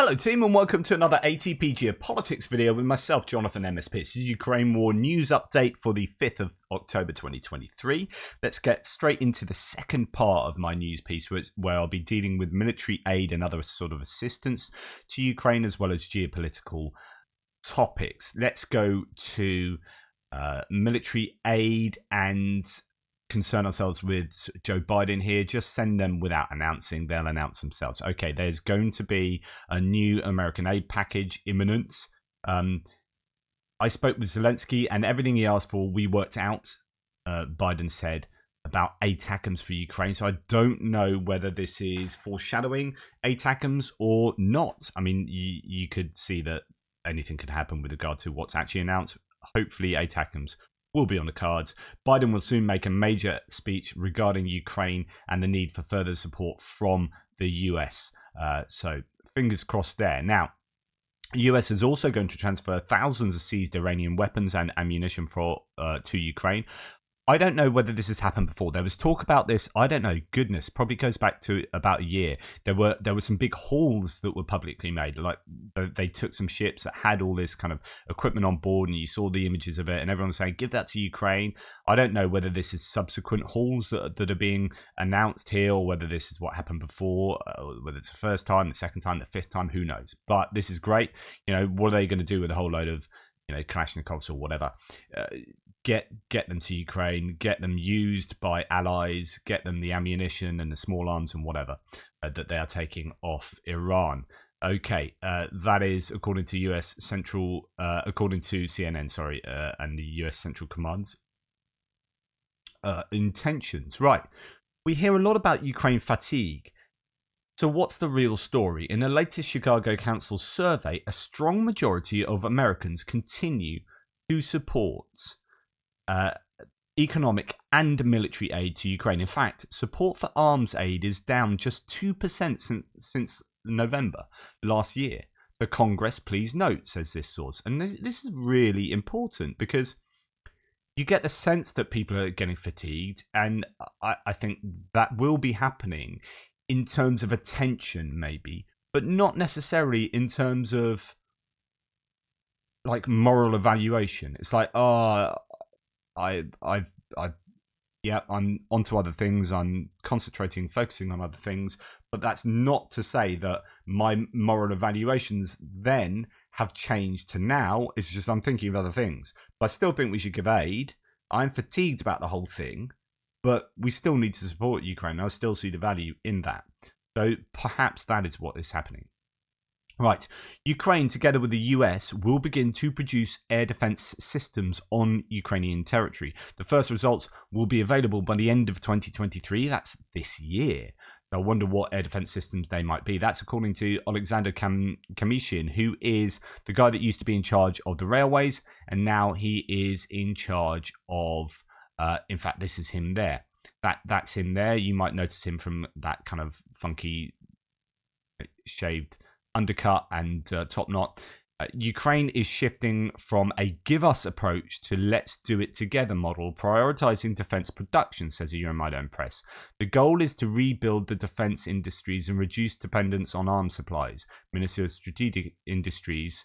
Hello team and welcome to another ATP Geopolitics video with myself, Jonathan MSP. This is Ukraine War News Update for the 5th of October 2023. Let's get straight into the second part of my news piece where I'll be dealing with military aid and other sort of assistance to Ukraine as well as geopolitical topics. Let's go to military aid and concern ourselves with Joe Biden here. Just send them without announcing. They'll announce themselves. Okay, there's going to be a new American aid package imminent. I spoke with Zelensky and everything he asked for, we worked out, Biden said, about ATACMS for Ukraine. So I don't know whether this is foreshadowing ATACMS or not. I mean, you could see that anything could happen with regard to what's actually announced. Hopefully ATACMS will be on the cards. Biden will soon make a major speech regarding Ukraine and the need for further support from the US. So fingers crossed there. Now, the US is also going to transfer thousands of seized Iranian weapons and ammunition to Ukraine. I don't know whether this has happened before. There was talk about this. I don't know. Goodness, probably goes back to about a year. There were some big hauls that were publicly made. Like they took some ships that had all this kind of equipment on board, and you saw the images of it, and everyone was saying, "Give that to Ukraine." I don't know whether this is subsequent hauls that are being announced here, or whether this is what happened before, whether it's the first time, the second time, the fifth time. Who knows? But this is great. You know, what are they going to do with a whole load of Kalashnikovs or whatever? Get them to Ukraine, get them used by allies, get them the ammunition and the small arms and whatever that they are taking off Iran. Okay, that is according to US Central, according to CNN, and the US Central Command's intentions. Right, we hear a lot about Ukraine fatigue. So what's the real story? In the latest Chicago Council survey, a strong majority of Americans continue to support economic and military aid to Ukraine. In fact, support for arms aid is down just 2% since November last year. The Congress, please note, says this source. And this is really important because you get the sense that people are getting fatigued, and I think that will be happening in terms of attention, maybe, but not necessarily in terms of like moral evaluation. It's like, I'm onto other things. I'm focusing on other things. But that's not to say that my moral evaluations then have changed to now. It's just I'm thinking of other things. But I still think we should give aid. I'm fatigued about the whole thing, but we still need to support Ukraine. I still see the value in that. So perhaps that is what is happening. Right, Ukraine, together with the US, will begin to produce air defense systems on Ukrainian territory. The first results will be available by the end of 2023. That's this year. I wonder what air defense systems they might be. That's according to Alexander Kamishin, who is the guy that used to be in charge of the railways, and now he is in charge of, in fact, this is him there. That's him there. You might notice him from that kind of funky shaved undercut and top knot. Ukraine is shifting from a give us approach to let's do it together model, prioritizing defense production, says the Euromaidan Press. The goal is to rebuild the defense industries and reduce dependence on arms supplies, Minister of Strategic Industries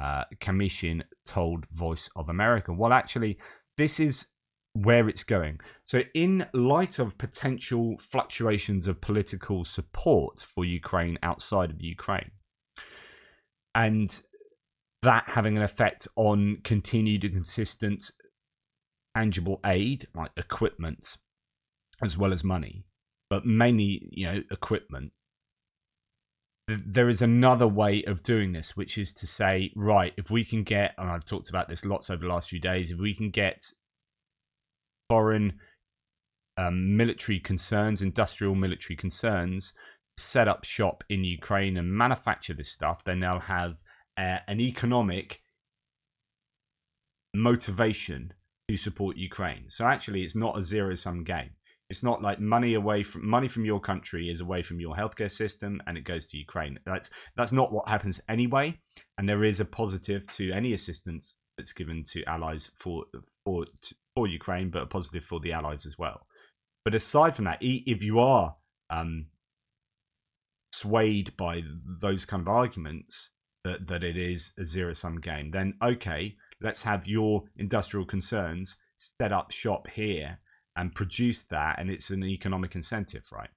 Kamishin told Voice of America. Well, actually, this is where it's going. So in light of potential fluctuations of political support for Ukraine outside of Ukraine, and that having an effect on continued and consistent tangible aid, like equipment, as well as money, but mainly, equipment. There is another way of doing this, which is to say, right, if we can get, and I've talked about this lots over the last few days, if we can get foreign military concerns, industrial military concerns, set up shop in Ukraine and manufacture this stuff, then they'll have an economic motivation to support Ukraine. So actually, it's not a zero-sum game. It's not like money from your country is away from your healthcare system and it goes to Ukraine. That's not what happens anyway. And there is a positive to any assistance that's given to allies for Ukraine, but a positive for the allies as well. But aside from that, if you are swayed by those kind of arguments that it is a zero-sum game, then okay, let's have your industrial concerns set up shop here and produce that, and it's an economic incentive, right?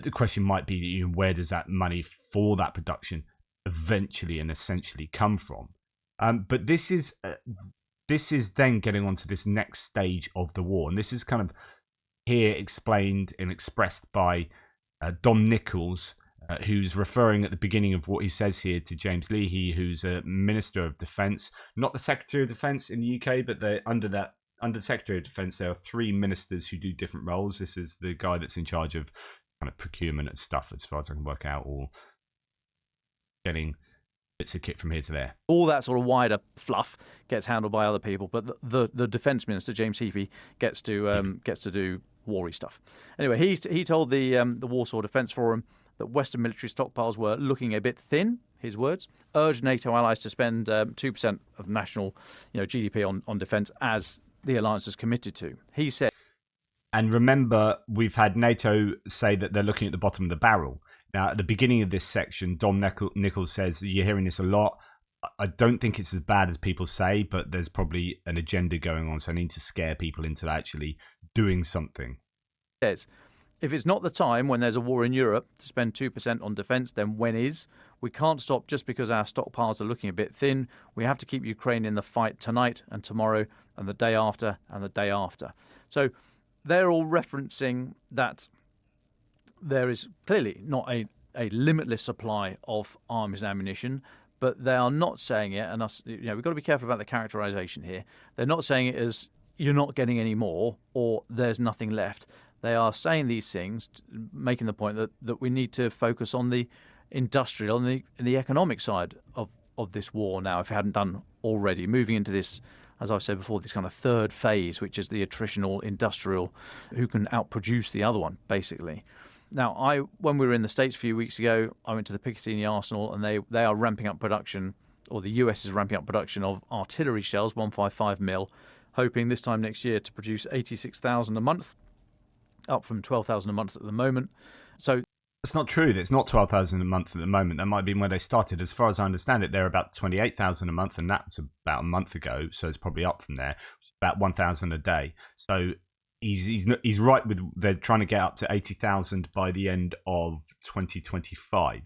The question might be, where does that money for that production eventually and essentially come from? But this is then getting onto this next stage of the war, and this is kind of here explained and expressed by Dom Nichols, who's referring at the beginning of what he says here to James Leahy, who's a Minister of Defence, not the Secretary of Defence in the UK, but under the Secretary of Defence, there are 3 ministers who do different roles. This is the guy that's in charge of kind of procurement and stuff, as far as I can work out, or getting bits of kit from here to there. All that sort of wider fluff gets handled by other people, but the Defence Minister, James Heappey, gets to do war-y stuff. Anyway, he told the Warsaw Defence Forum that Western military stockpiles were looking a bit thin, his words, urged NATO allies to spend 2% of national GDP on defence, as the alliance is committed to. He said... And remember, we've had NATO say that they're looking at the bottom of the barrel. Now, at the beginning of this section, Dom Nichols says that you're hearing this a lot. I don't think it's as bad as people say, but there's probably an agenda going on, so I need to scare people into actually doing something. Yes. If it's not the time when there's a war in Europe to spend 2% on defence, then when is? We can't stop just because our stockpiles are looking a bit thin. We have to keep Ukraine in the fight tonight and tomorrow and the day after and the day after. So they're all referencing that there is clearly not a limitless supply of arms and ammunition, but they are not saying it, and we've got to be careful about the characterization here. They're not saying it as you're not getting any more or there's nothing left. They are saying these things, making the point that we need to focus on the industrial and the economic side of this war now, if it hadn't done already, moving into this, as I've said before, this kind of third phase, which is the attritional industrial, who can outproduce the other one, basically. Now, when we were in the States a few weeks ago, I went to the Picatinny Arsenal, and they are ramping up production, or the US is ramping up production of artillery shells, 155mm, hoping this time next year to produce 86,000 a month, up from 12,000 a month at the moment. So it's not true. It's not 12,000 a month at the moment. That might have been where they started. As far as I understand it, they're about 28,000 a month, and that's about a month ago. So it's probably up from there, about 1,000 a day. So he's right with they're trying to get up to 80,000 by the end of 2025.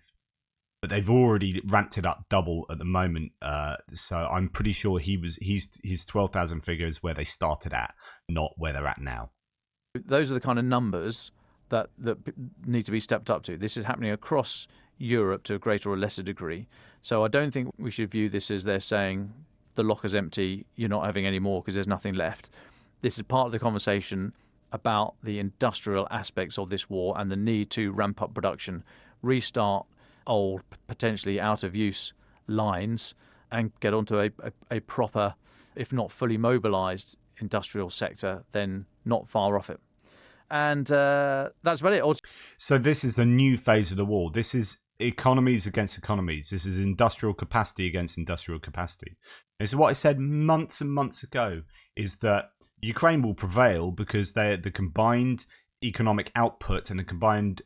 But they've already ramped it up double at the moment. So I'm pretty sure his 12,000 figure is where they started at, not where they're at now. Those are the kind of numbers that need to be stepped up to. This is happening across Europe to a greater or lesser degree. So I don't think we should view this as they're saying the locker's empty, you're not having any more because there's nothing left. This is part of the conversation about the industrial aspects of this war and the need to ramp up production, restart old, potentially out of use lines, and get onto a proper, if not fully mobilized industrial sector, then not far off it. And that's about it. So this is a new phase of the war. This is economies against economies. This is industrial capacity against industrial capacity. This is what I said months and months ago, is that Ukraine will prevail because the combined economic output and the combined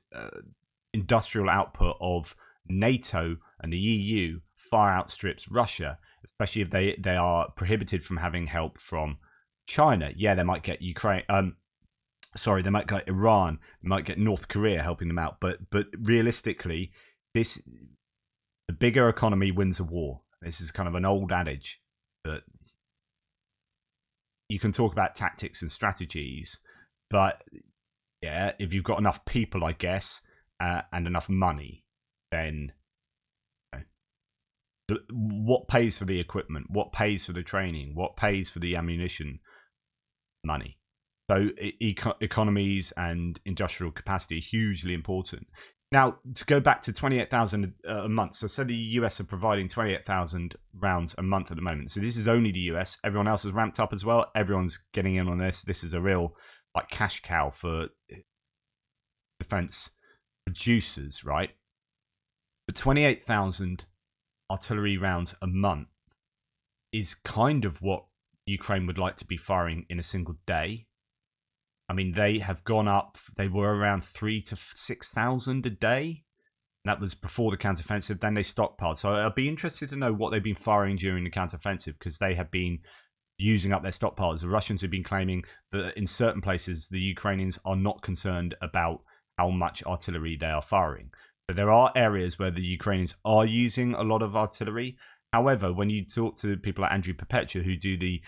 industrial output of NATO and the EU far outstrips Russia, especially if they are prohibited from having help from China. Yeah, they might get they might get Iran, they might get North Korea helping them out, but realistically, the bigger economy wins a war. This is kind of an old adage that you can talk about tactics and strategies, but yeah, if you've got enough people, I guess, and enough money, then what pays for the equipment, what pays for the training, what pays for the ammunition? Money. So economies and industrial capacity are hugely important. Now, to go back to 28,000 a month, so the US are providing 28,000 rounds a month at the moment. So this is only the US. Everyone else has ramped up as well. Everyone's getting in on this. This is a real cash cow for defense producers, right? But 28,000 artillery rounds a month is kind of what Ukraine would like to be firing in a single day. I mean, they have gone up. They were around 3,000 to 6,000 a day That was before the counteroffensive. Then they stockpiled. So I'll be interested to know what they've been firing during the counteroffensive, because they have been using up their stockpiles. The Russians have been claiming that in certain places the Ukrainians are not concerned about how much artillery they are firing. But there are areas where the Ukrainians are using a lot of artillery. However, when you talk to people like Andrew Perpetua, who do the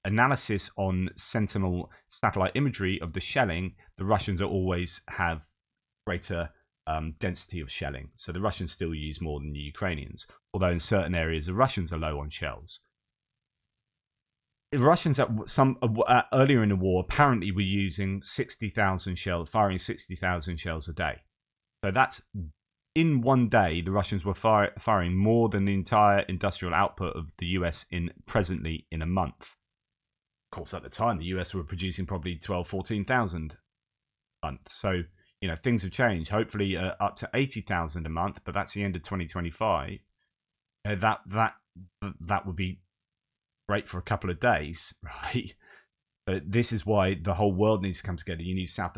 analysis on Sentinel satellite imagery of the shelling, the Russians always have greater density of shelling. So the Russians still use more than the Ukrainians, although in certain areas the Russians are low on shells. The Russians earlier in the war apparently were using 60,000 shells, firing 60,000 shells a day. So that's in one day. The Russians were firing more than the entire industrial output of the US presently in a month. Of course, at the time, the US were producing probably 14,000 a month. So, things have changed. Hopefully up to 80,000 a month, but that's the end of 2025. That would be great for a couple of days, right? But this is why the whole world needs to come together. You need South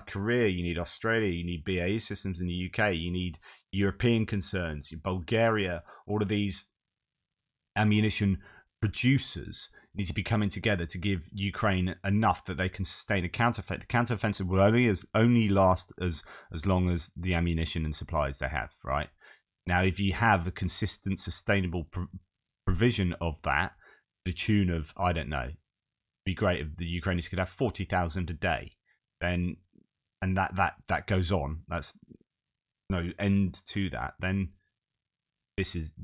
Korea, you need Australia, you need BAE Systems in the UK, you need European concerns, Bulgaria. All of these ammunition producers need to be coming together to give Ukraine enough that they can sustain a counteroffensive. The counteroffensive will only last as long as the ammunition and supplies they have, right? Now, if you have a consistent, sustainable provision of that, the tune of, I don't know, it'd be great if the Ukrainians could have 40,000 a day, then, and that goes on. That's no end to that. Then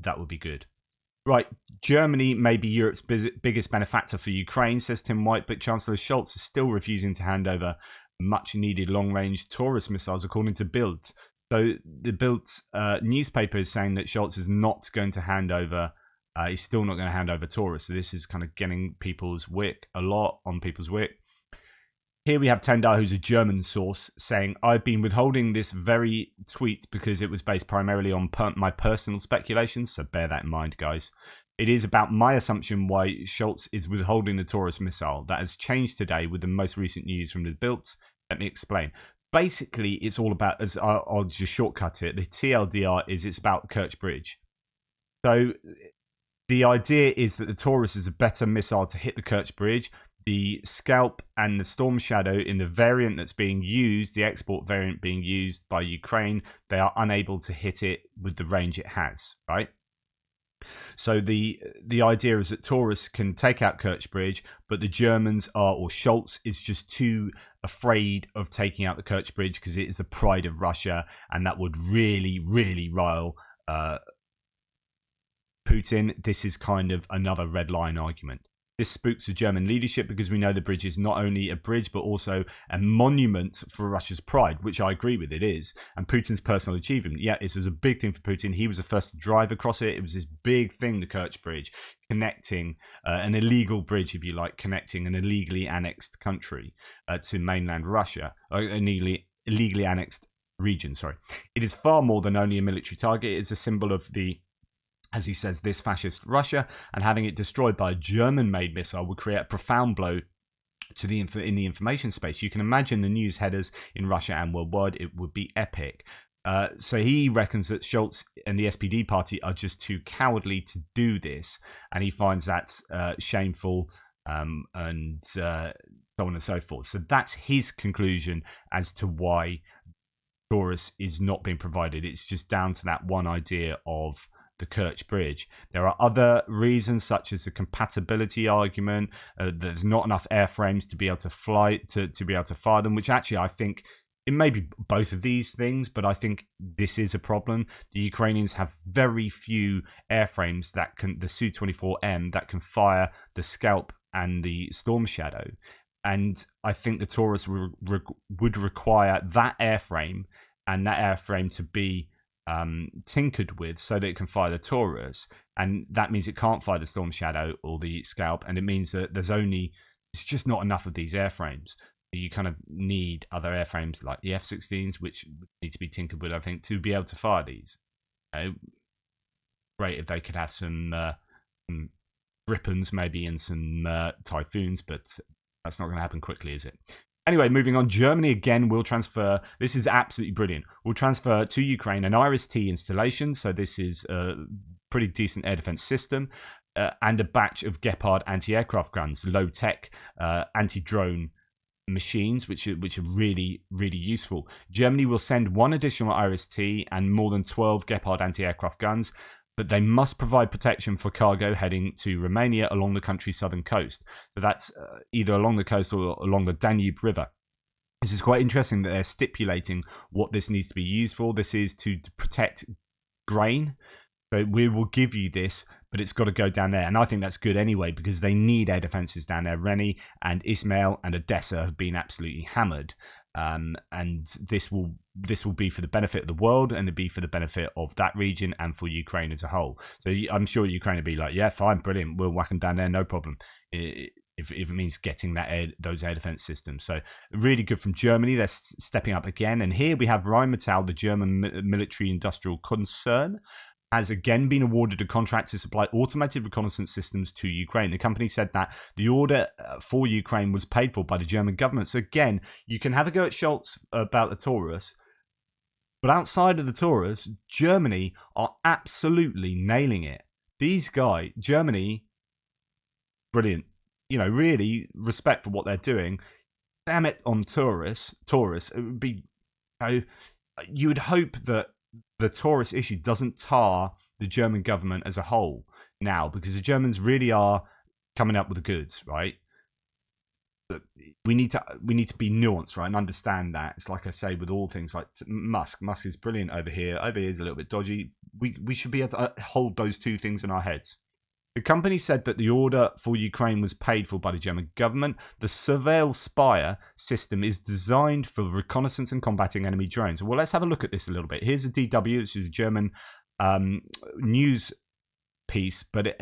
that would be good. Right, Germany may be Europe's biggest benefactor for Ukraine, says Tim White, but Chancellor Scholz is still refusing to hand over much-needed long-range Taurus missiles, according to Bild. So the Bild newspaper is saying that Scholz is not going to hand over. He's still not going to hand over Taurus. So this is kind of getting people's wick, a lot on people's wick. Here we have Tendar, who's a German source, saying, I've been withholding this very tweet because it was based primarily on my personal speculations, so bear that in mind, guys. It is about my assumption why Scholz is withholding the Taurus missile. That has changed today with the most recent news from the Bild. Let me explain. Basically, it's all about, as I'll just shortcut it, the TLDR is it's about Kerch Bridge. So the idea is that the Taurus is a better missile to hit the Kerch Bridge. The Scalp and the Storm Shadow in the variant that's being used, the export variant being used by Ukraine, they are unable to hit it with the range it has, right? So the idea is that Taurus can take out Kerch Bridge, but the Germans or Scholz is just too afraid of taking out the Kerch Bridge because it is the pride of Russia, and that would really, really rile Putin. This is kind of another red line argument. This spooks the German leadership because we know the bridge is not only a bridge but also a monument for Russia's pride, which I agree with, it is, and Putin's personal achievement. Yeah, this was a big thing for Putin. He was the first to drive across it. It was this big thing, the Kerch Bridge, connecting an illegal bridge, if you like, connecting an illegally annexed country to mainland Russia, an illegally annexed region, sorry. It is far more than only a military target. It is a symbol of the, as he says, this fascist Russia, and having it destroyed by a German-made missile would create a profound blow to in the information space. You can imagine the news headers in Russia and worldwide. It would be epic. So he reckons that Scholz and the SPD party are just too cowardly to do this, and he finds that shameful and so on and so forth. So that's his conclusion as to why Taurus is not being provided. It's just down to that one idea of the Kerch Bridge. There are other reasons, such as the compatibility argument. There's not enough airframes to be able to fly to be able to fire them, which actually I think it may be both of these things, but I think this is a problem. The Ukrainians have very few airframes that can, the Su-24M, that can fire the Scalp and the Storm Shadow. And I think the Taurus would require that airframe and that airframe to be tinkered with so that it can fire the Taurus, and that means it can't fire the Storm Shadow or the Scalp, and it means that it's just not enough of these airframes. You kind of need other airframes like the F-16s, which need to be tinkered with, I think, to be able to fire these. Great if they could have some Gripens maybe and some Typhoons, but that's not going to happen quickly, is it? Anyway, moving on, Germany again will transfer. This is absolutely brilliant. Will transfer to Ukraine an IRIS-T installation. So this is a pretty decent air defense system, and a batch of Gepard anti-aircraft guns, low-tech anti-drone machines, which are really useful. Germany will send one additional IRIS-T and more than 12 Gepard anti-aircraft guns, but they must provide protection for cargo heading to Romania along the country's southern coast. So that's either along the coast or along the Danube River. This is quite interesting that they're stipulating what this needs to be used for. This is to protect grain. So we will give you this, but it's got to go down there. And I think that's good anyway, because they need air defences down there. Reni and Ismail and Odessa have been absolutely hammered. And this will be for the benefit of the world, and it'll be for the benefit of that region and for Ukraine as a whole. So I'm sure Ukraine will be like, yeah, fine, brilliant, we'll whack them down there, no problem. If it means getting those air defense systems. So really good from Germany. They're stepping up again. And here we have Rheinmetall, the German military industrial concern, has again been awarded a contract to supply automated reconnaissance systems to Ukraine. The company said that the order for Ukraine was paid for by the German government. So again, you can have a go at Scholz about the Taurus, but outside of the Taurus, Germany are absolutely nailing it. These guys, Germany, brilliant. Really respect for what they're doing. Damn it on Taurus. It would be, you would hope that the Taurus issue doesn't tar the German government as a whole now, because the Germans really are coming up with the goods, right? But we need to be nuanced, right, and understand that. It's like I say with all things, like Musk. Musk is brilliant over here. Over here is a little bit dodgy. We should be able to hold those two things in our heads. The company said that the order for Ukraine was paid for by the German government. The Surveil Spire system is designed for reconnaissance and combating enemy drones. Well, let's have a look at this a little bit. Here's a DW, which is a German news piece, but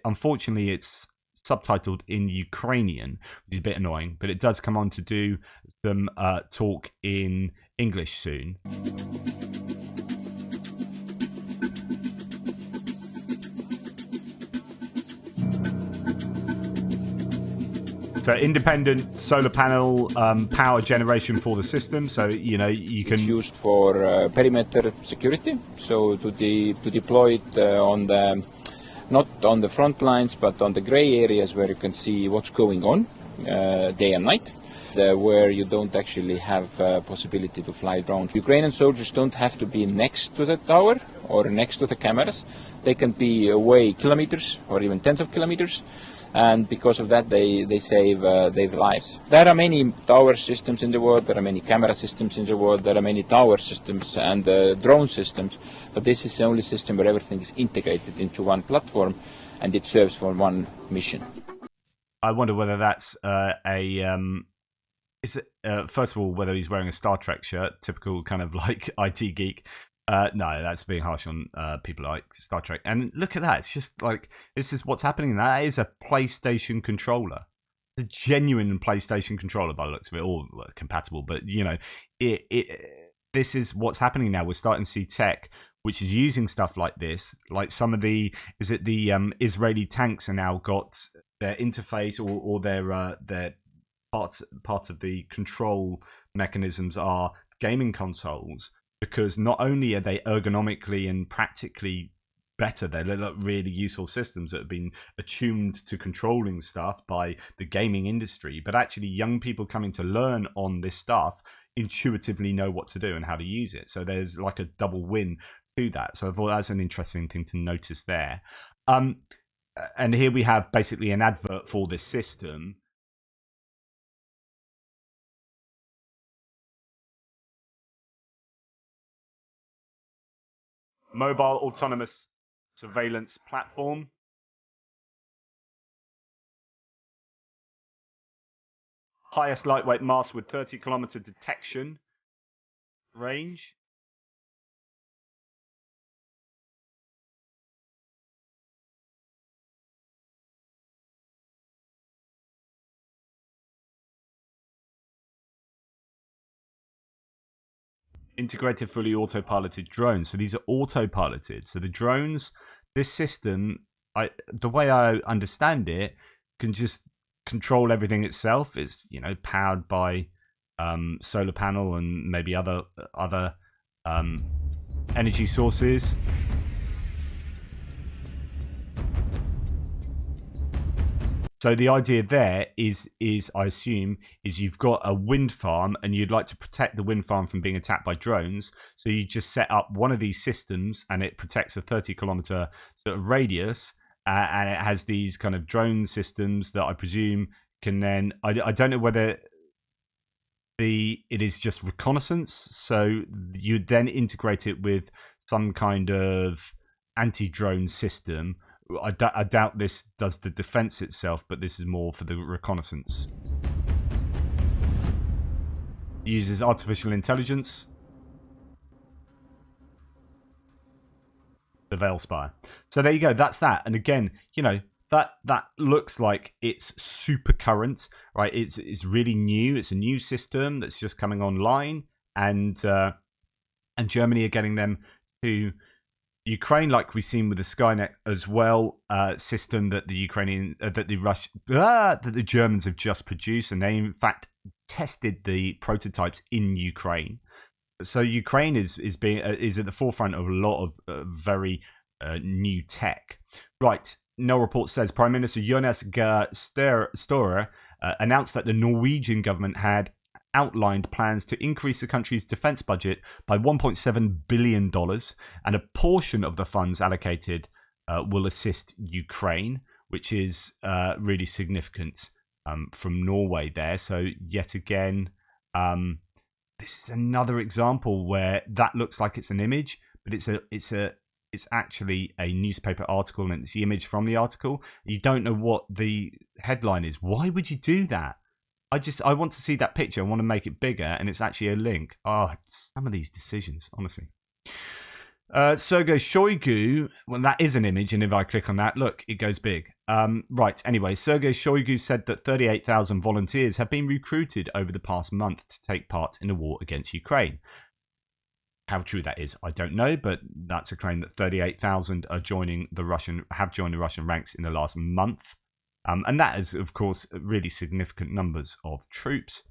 unfortunately it's subtitled in Ukrainian, which is a bit annoying, but it does come on to do some talk in English soon. So independent solar panel power generation for the system. So you can. It's used for perimeter security. So to deploy it on the not on the front lines, but on the grey areas where you can see what's going on day and night, where you don't actually have possibility to fly drones. Ukrainian soldiers don't have to be next to the tower or next to the cameras. They can be away kilometers or even tens of kilometers. And because of that, they save lives. There are many tower systems in the world, there are many camera systems in the world, there are many tower systems and drone systems, but this is the only system where everything is integrated into one platform and it serves for one mission. I wonder whether that's first of all, whether he's wearing a Star Trek shirt, typical kind of like IT geek. No, that's being harsh on people like Star Trek. And look at that. It's just like, this is what's happening. That is a PlayStation controller. It's a genuine PlayStation controller by the looks of it. All compatible. But, this is what's happening now. We're starting to see tech which is using stuff like this. Like some of the Israeli tanks are now got their interface or their parts of the control mechanisms are gaming consoles. Because not only are they ergonomically and practically better, they're really useful systems that have been attuned to controlling stuff by the gaming industry, but actually young people coming to learn on this stuff intuitively know what to do and how to use it. So there's like a double win to that. So I thought that's an interesting thing to notice there. And here we have basically an advert for this system. Mobile autonomous surveillance platform. Highest lightweight mast with 30-kilometer detection range. Integrated fully autopiloted drones. So these are autopiloted. So the drones, this system, the way I understand it, can just control everything itself. It's powered by solar panel and maybe other energy sources. So the idea there is I assume, is you've got a wind farm and you'd like to protect the wind farm from being attacked by drones. So you just set up one of these systems and it protects a 30-kilometer sort of radius, and it has these kind of drone systems that I presume can then, I don't know whether it is just reconnaissance. So you'd then integrate it with some kind of anti-drone system. I doubt this does the defense itself, but this is more for the reconnaissance. It uses artificial intelligence. The Veilspire. So there you go. That's that. And again, that looks like it's super current, right? It's really new. It's a new system that's just coming online, and Germany are getting them to Ukraine, like we've seen with the Skynet as well, system that the Germans have just produced, and they in fact tested the prototypes in Ukraine. So Ukraine is at the forefront of a lot of very new tech. Right. No Report says Prime Minister Jonas Gahr Støre announced that the Norwegian government had outlined plans to increase the country's defense budget by $1.7 billion, and a portion of the funds allocated will assist Ukraine, which is really significant from Norway there. So yet again, this is another example where that looks like it's an image, but it's actually a newspaper article, and it's the image from the article. You don't know what the headline is. Why would you do that? I want to see that picture. I want to make it bigger, and it's actually a link. Oh, some of these decisions, honestly. Sergei Shoigu, well, that is an image, and if I click on that, look, it goes big. Right, anyway, Sergei Shoigu said that 38,000 volunteers have been recruited over the past month to take part in the war against Ukraine. How true that is, I don't know, but that's a claim that 38,000 have joined the Russian ranks in the last month. And that is, of course, really significant numbers of troops.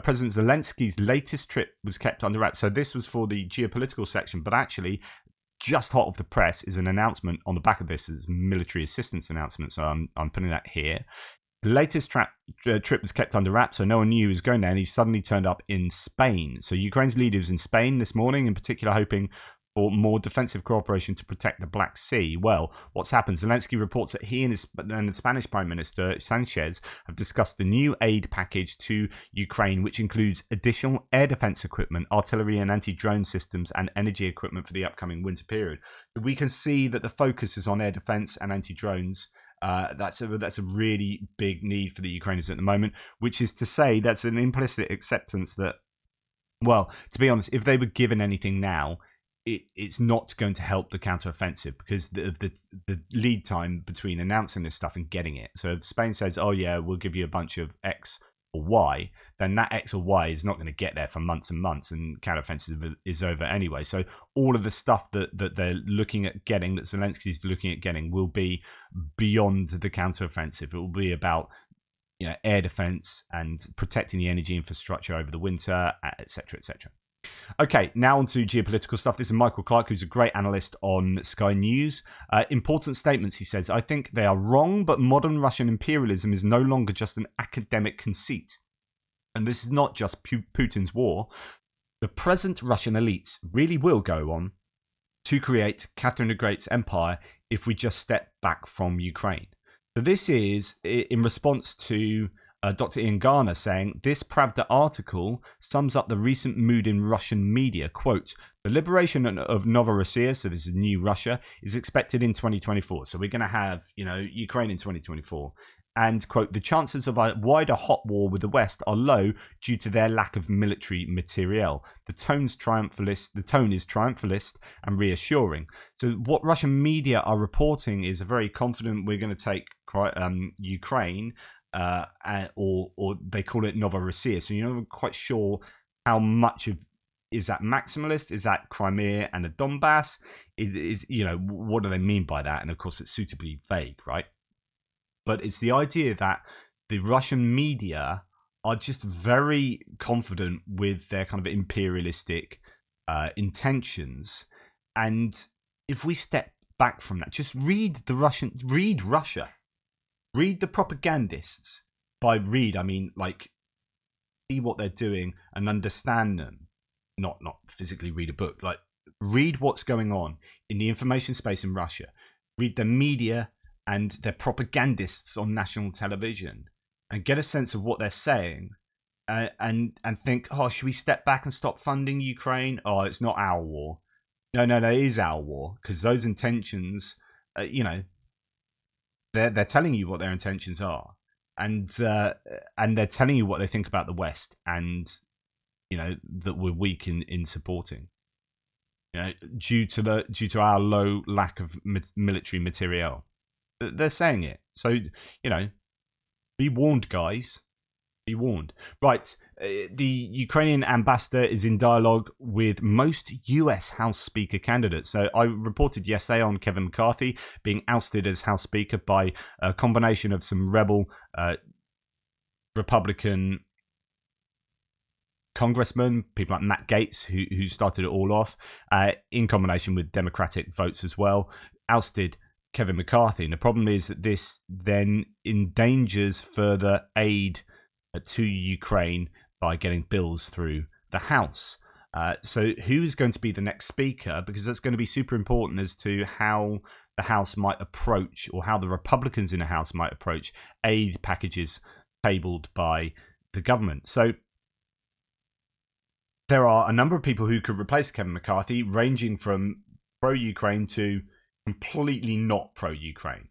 President Zelensky's latest trip was kept under wraps. So this was for the geopolitical section, but actually, just hot off the press is an announcement on the back of this as military assistance announcement. So I'm putting that here. The latest trip was kept under wraps, so no one knew he was going there, and he suddenly turned up in Spain. So Ukraine's leader was in Spain this morning, in particular hoping for more defensive cooperation to protect the Black Sea. Well, what's happened? Zelensky reports that he and the Spanish Prime Minister Sanchez have discussed the new aid package to Ukraine, which includes additional air defense equipment, artillery and anti-drone systems, and energy equipment for the upcoming winter period. We can see that the focus is on air defense and anti-drones. That's a really big need for the Ukrainians at the moment, which is to say that's an implicit acceptance that, well, to be honest, if they were given anything now, it's not going to help the counteroffensive because the lead time between announcing this stuff and getting it. So if Spain says, oh yeah, we'll give you a bunch of X or Y, then that X or Y is not going to get there for months and months, and counteroffensive is over anyway. So all of the stuff that they're looking at getting, that Zelensky's looking at getting, will be beyond the counteroffensive. It will be about air defense and protecting the energy infrastructure over the winter, etc., etc. Okay, now on to geopolitical stuff. This is Michael Clark, who's a great analyst on Sky News. Important statements, he says. I think they are wrong, but modern Russian imperialism is no longer just an academic conceit. And this is not just Putin's war. The present Russian elites really will go on to create Catherine the Great's empire if we just step back from Ukraine. So this is in response to Dr. Ian Garner saying, this Pravda article sums up the recent mood in Russian media. Quote, the liberation of Novorossiya, so this is new Russia, is expected in 2024. So we're going to have, Ukraine in 2024. And, quote, the chances of a wider hot war with the West are low due to their lack of military materiel. The tone is triumphalist and reassuring. So what Russian media are reporting is a very confident, we're going to take Ukraine, or they call it Novorossiya. So you're not quite sure how much of is that maximalist, is that Crimea and the Donbass, is what do they mean by that? And of course it's suitably vague, right? But it's the idea that the Russian media are just very confident with their kind of imperialistic intentions. And if we step back from that, just read Russia, read the propagandists. By read, I mean like see what they're doing and understand them. Not physically read a book. Like read what's going on in the information space in Russia. Read the media and their propagandists on national television, and get a sense of what they're saying, and think, oh, should we step back and stop funding Ukraine? Oh, it's not our war. No, it is our war, because those intentions, they're telling you what their intentions are, and they're telling you what they think about the West, and that we're weak in supporting. Due to our low lack of military materiel, they're saying it. So be warned, guys. Be warned. Right, the Ukrainian ambassador is in dialogue with most US House Speaker candidates. So I reported yesterday on Kevin McCarthy being ousted as House Speaker by a combination of some rebel Republican congressmen, people like Matt Gaetz, who started it all off, in combination with Democratic votes as well, ousted Kevin McCarthy. And the problem is that this then endangers further aid to Ukraine by getting bills through the House. So who is going to be the next speaker? Because that's going to be super important as to how the House might approach, or how the Republicans in the House might approach aid packages tabled by the government. So there are a number of people who could replace Kevin McCarthy, ranging from pro-Ukraine to completely not pro-Ukraine.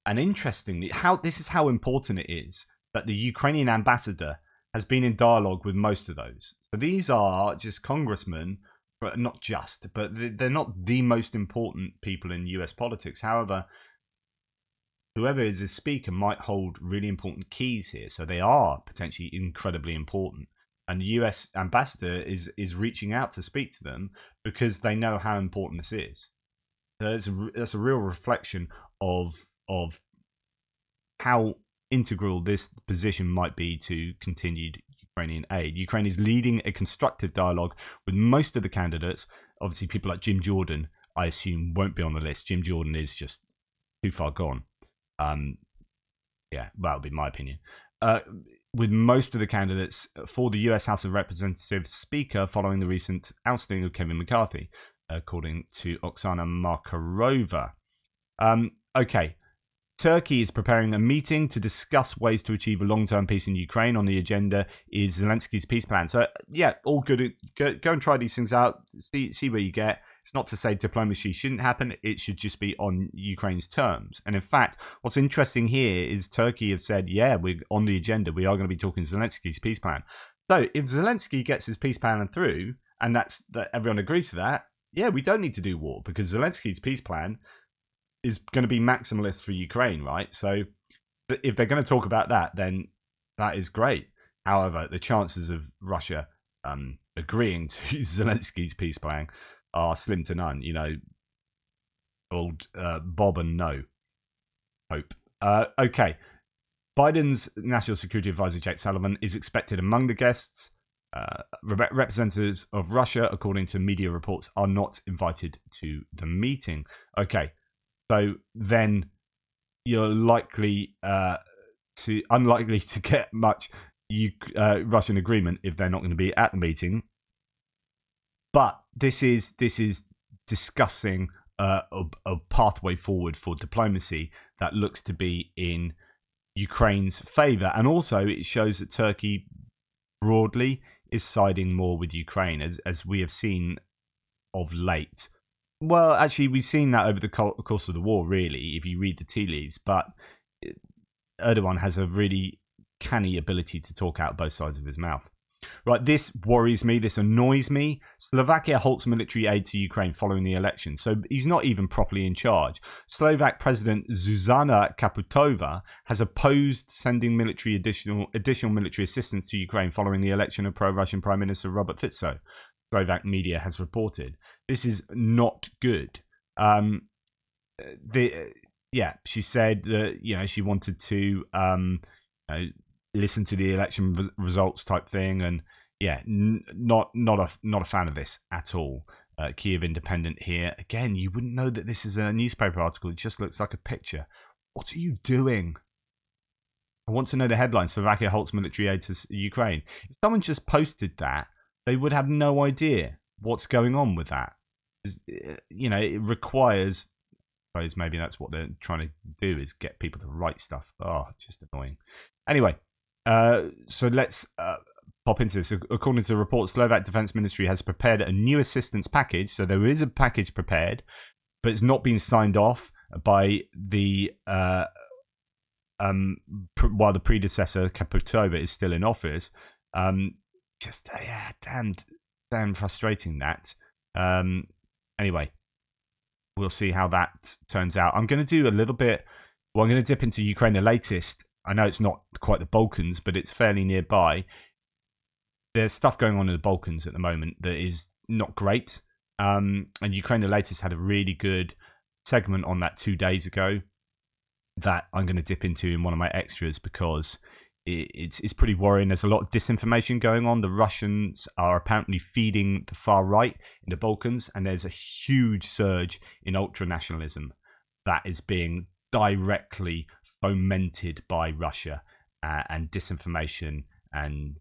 And interestingly, this is how important it is that the Ukrainian ambassador has been in dialogue with most of those. So these are just congressmen, but not just, but they're not the most important people in US politics. However, whoever is the speaker might hold really important keys here. So they are potentially incredibly important. And the US ambassador is reaching out to speak to them because they know how important this is. That's a real reflection of how integral this position might be to continued Ukrainian aid. Ukraine is leading a constructive dialogue with most of the candidates. Obviously, people like Jim Jordan, I assume, won't be on the list. Jim Jordan is just too far gone. That would be my opinion. With most of the candidates for the US House of Representatives Speaker following the recent ousting of Kevin McCarthy, according to Oksana Markarova. Okay. Turkey is preparing a meeting to discuss ways to achieve a long-term peace in Ukraine. On the agenda is Zelensky's peace plan. So, yeah, all good. Go and try these things out. See where you get. It's not to say diplomacy shouldn't happen. It should just be on Ukraine's terms. And in fact, what's interesting here is Turkey have said, yeah, we're on the agenda. We are going to be talking Zelensky's peace plan. So if Zelensky gets his peace plan through, and that everyone agrees to that, yeah, we don't need to do war, because Zelensky's peace plan is going to be maximalist for Ukraine, right? So if they're going to talk about that, then that is great. However, the chances of Russia agreeing to Zelensky's peace plan are slim to none. Old Bob and no hope. Okay. Biden's National Security Advisor Jake Sullivan is expected among the guests. Representatives of Russia, according to media reports, are not invited to the meeting. Okay. So then you're unlikely to get much Russian agreement if they're not going to be at the meeting. But this is discussing a pathway forward for diplomacy that looks to be in Ukraine's favour, and also it shows that Turkey broadly is siding more with Ukraine, as we have seen of late. Well, actually, we've seen that over the course of the war, really, if you read the tea leaves. But Erdogan has a really canny ability to talk out both sides of his mouth. Right, this worries me. This annoys me. Slovakia halts military aid to Ukraine following the election. So he's not even properly in charge. Slovak President Zuzana Kaputova has opposed sending additional military assistance to Ukraine following the election of pro-Russian Prime Minister Robert Fico. Slovak media has reported. This is not good. She said that she wanted to listen to the election results type thing, and yeah, not a fan of this at all. Kiev Independent here again. You wouldn't know that this is a newspaper article. It just looks like a picture. What are you doing? I want to know the headline. Slovakia halts military aid to Ukraine. If someone just posted that, they would have no idea what's going on with that. It requires. I suppose maybe that's what they're trying to do, is get people to write stuff. Oh, just annoying. Anyway, so let's pop into this. According to the report, Slovak Defense Ministry has prepared a new assistance package. So there is a package prepared, but it's not been signed off by the while the predecessor Kaputova is still in office. Damn frustrating that. Anyway, we'll see how that turns out. I'm going to do a little bit. Well, I'm going to dip into Ukraine, the latest. I know it's not quite the Balkans, but it's fairly nearby. There's stuff going on in the Balkans at the moment that is not great. And Ukraine, the latest, had a really good segment on that 2 days ago that I'm going to dip into in one of my extras, because it's pretty worrying. There's a lot of disinformation going on. The Russians are apparently feeding the far right in the Balkans, and there's a huge surge in ultranationalism that is being directly fomented by Russia, and disinformation and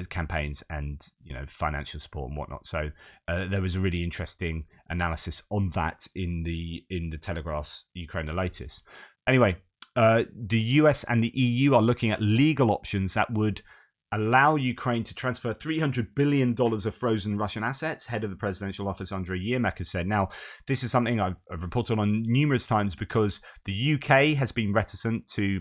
campaigns and financial support and whatnot. So there was a really interesting analysis on that in the Telegraph's Ukraine the latest. Anyway, the US and the EU are looking at legal options that would allow Ukraine to transfer $300 billion of frozen Russian assets. Head of the presidential office, Andrei Yermak, has said. Now, this is something I've reported on numerous times, because the UK has been reticent to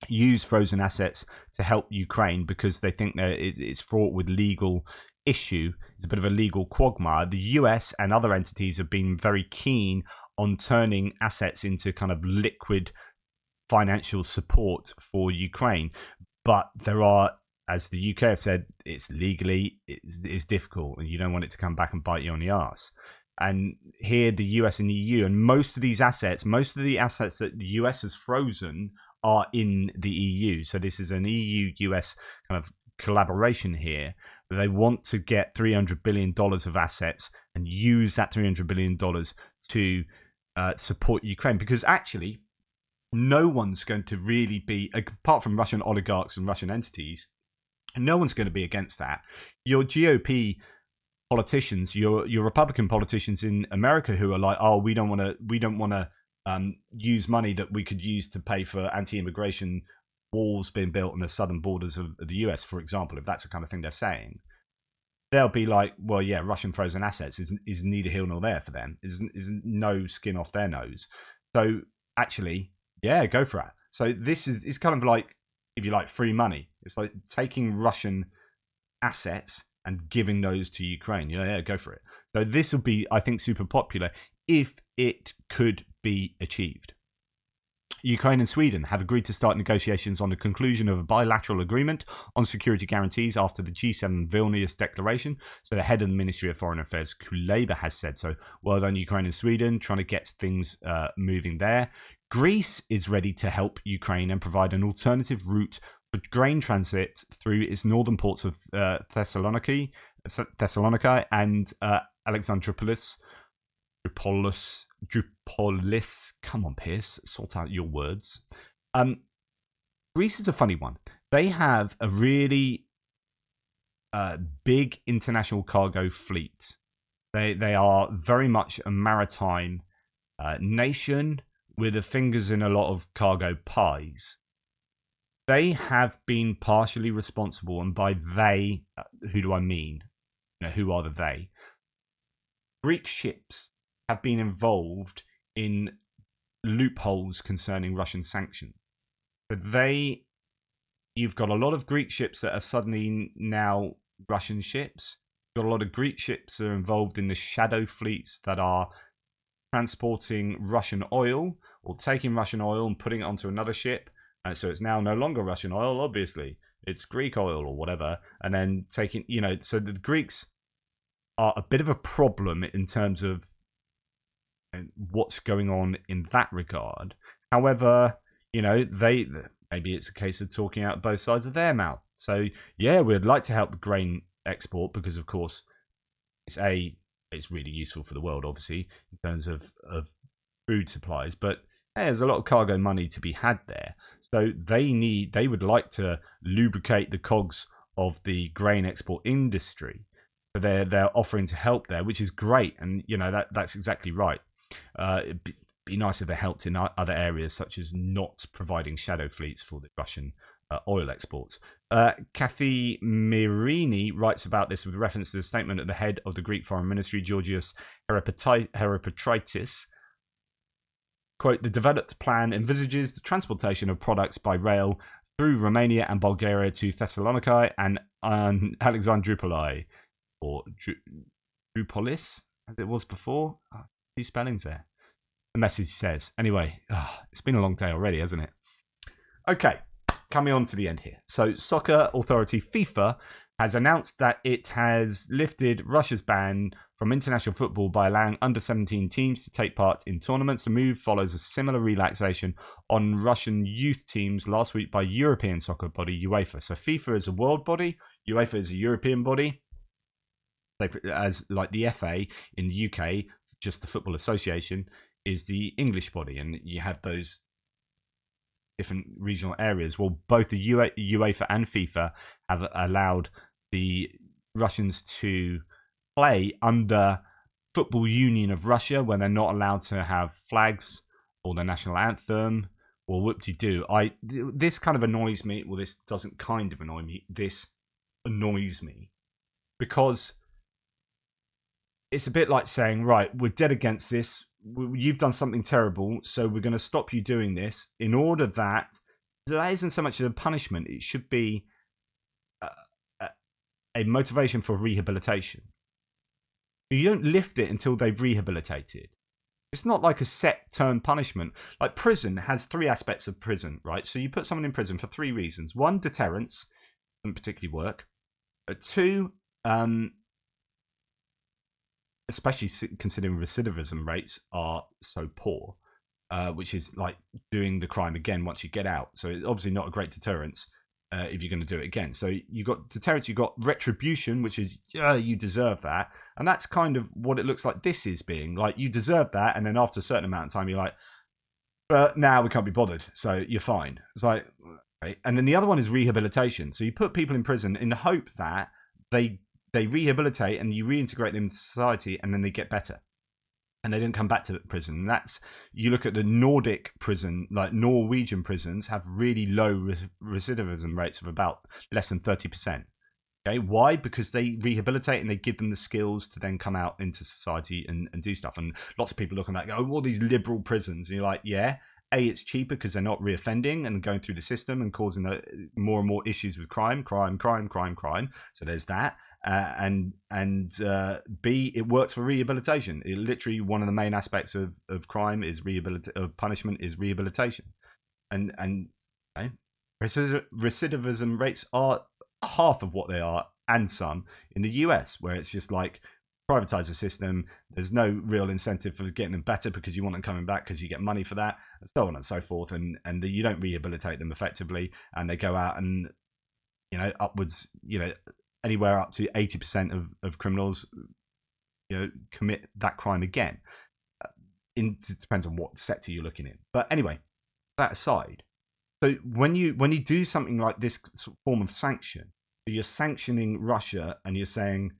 use frozen assets to help Ukraine because they think that it's fraught with legal issue. It's a bit of a legal quagmire. The US and other entities have been very keen on turning assets into kind of liquid financial support for Ukraine. But there are, as the UK have said, it's difficult, and you don't want it to come back and bite you on the arse. And here, the US and the EU, and most of the assets that the US has frozen are in the EU. So this is an EU-US kind of collaboration here. They want to get $300 billion of assets and use that $300 billion to support Ukraine, because actually no one's going to really be, apart from Russian oligarchs and Russian entities, no one's going to be against that. Your GOP politicians, your Republican politicians in America, who are like, oh, we don't want to use money that we could use to pay for anti-immigration walls being built on the southern borders of the US, for example, if that's the kind of thing they're saying. They'll be like, well, yeah, Russian frozen assets is neither here nor there for them. Is no skin off their nose. So actually, yeah, go for it. So this is kind of like, if you like, free money. It's like taking Russian assets and giving those to Ukraine. Yeah, go for it. So this will be, I think, super popular if it could be achieved. Ukraine and Sweden have agreed to start negotiations on the conclusion of a bilateral agreement on security guarantees after the G7 Vilnius declaration. So the head of the Ministry of Foreign Affairs, Kuleba, has said so. Well done, Ukraine and Sweden, trying to get things moving there. Greece is ready to help Ukraine and provide an alternative route for grain transit through its northern ports of Thessalonica and Alexandroupolis. Drupolis. Come on, Pierce, sort out your words. Greece is a funny one. They have a really big international cargo fleet. They are very much a maritime nation with their fingers in a lot of cargo pies. They have been partially responsible, and by they, who do I mean? Who are the they? Greek ships have been involved in loopholes concerning Russian sanctions. But you've got a lot of Greek ships that are suddenly now Russian ships. You've got a lot of Greek ships that are involved in the shadow fleets that are transporting Russian oil or taking Russian oil and putting it onto another ship. So it's now no longer Russian oil, obviously. It's Greek oil or whatever. And then taking, so the Greeks are a bit of a problem in terms of what's going on in that regard. However, maybe it's a case of talking out both sides of their mouth. So yeah, we'd like to help the grain export because, of course, it's really useful for the world, obviously, in terms of food supplies. But hey, there's a lot of cargo money to be had there. So they would like to lubricate the cogs of the grain export industry. So they're offering to help there, which is great, and that's exactly right. It'd be nice if they helped in other areas, such as not providing shadow fleets for the Russian oil exports. Kathy Mirini writes about this with reference to the statement at the head of the Greek Foreign Ministry, Georgios Herapatridis. Quote, the developed plan envisages the transportation of products by rail through Romania and Bulgaria to Thessaloniki and Alexandroupoli, or Drupoulis, as it was before. Two spellings there. The message says. Anyway, it's been a long day already, hasn't it? Okay, coming on to the end here. So, soccer authority FIFA has announced that it has lifted Russia's ban from international football by allowing under-17 teams to take part in tournaments. The move follows a similar relaxation on Russian youth teams last week by European soccer body UEFA. So FIFA is a world body, UEFA is a European body. As like the FA in the UK, just the Football Association is the English body, and you have those different regional areas. Well, both the UEFA and FIFA have allowed the Russians to play under Football Union of Russia, where they're not allowed to have flags or the national anthem. Well, whoop-de-doo. This kind of annoys me. Well, this doesn't kind of annoy me. This annoys me because it's a bit like saying, right, we're dead against this. You've done something terrible, so we're going to stop you doing this in order that isn't so much a punishment. It should be a motivation for rehabilitation. You don't lift it until they've rehabilitated. It's not like a set term punishment. Like prison has three aspects of prison, right? So you put someone in prison for three reasons. One, deterrence, doesn't particularly work. Two, especially considering recidivism rates are so poor, which is like doing the crime again once you get out. So it's obviously not a great deterrence if you're going to do it again. So you've got deterrence, you've got retribution, which is, you deserve that. And that's kind of what it looks like this is being. Like, you deserve that, and then after a certain amount of time, you're like, but now we can't be bothered, so you're fine. It's like, okay. And then the other one is rehabilitation. So you put people in prison in the hope that they rehabilitate and you reintegrate them into society, and then they get better and they don't come back to the prison. And that's, you look at the Nordic prison, like Norwegian prisons have really low recidivism rates of about less than 30%. Okay, why? Because they rehabilitate and they give them the skills to then come out into society and do stuff. And lots of people look at that and go, oh, all these liberal prisons. And you're like, yeah, A, it's cheaper because they're not reoffending and going through the system and causing more and more issues with crime. So there's that. And B, it works for rehabilitation. It literally, one of the main aspects of crime is punishment is rehabilitation. And okay, recidivism rates are half of what they are, and some in the US, where it's just like privatize the system. There's no real incentive for getting them better because you want them coming back because you get money for that, and so on and so forth. And you don't rehabilitate them effectively, and they go out and upwards, anywhere up to 80% of criminals, commit that crime again. It depends on what sector you're looking in. But anyway, that aside, so when you do something like this form of sanction, you're sanctioning Russia and you're saying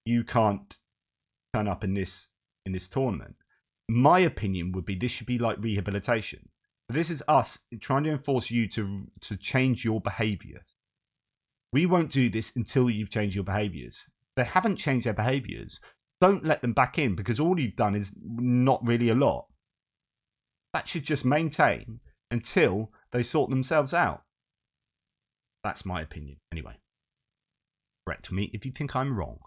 you can't turn up in this tournament. My opinion would be this should be like rehabilitation. This is us trying to enforce you to change your behaviours. We won't do this until you've changed your behaviours. They haven't changed their behaviours. Don't let them back in, because all you've done is not really a lot. That should just maintain until they sort themselves out. That's my opinion. Anyway, correct me if you think I'm wrong.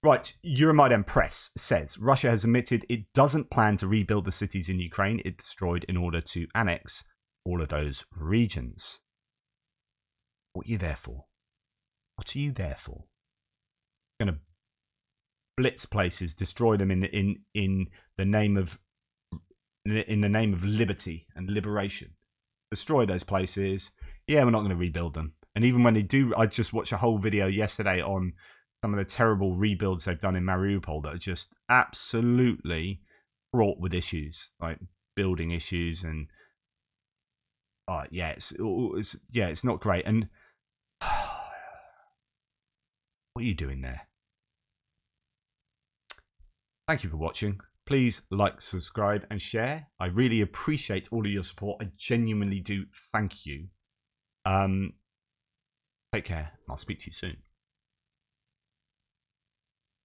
Right, Euromaidan Press says Russia has admitted it doesn't plan to rebuild the cities in Ukraine it destroyed in order to annex all of those regions. What are you there for? What are you there for? You're going to blitz places, destroy them in the name of liberty and liberation. destroy those places, yeah, we're not going to rebuild them. And even when they do, I just watched a whole video yesterday on some of the terrible rebuilds they've done in Mariupol that are just absolutely fraught with issues, like building issues, and it's not great. And what are you doing there? Thank you for watching. Please like, subscribe, and share. I really appreciate all of your support. I genuinely do. Thank you. Take care. I'll speak to you soon.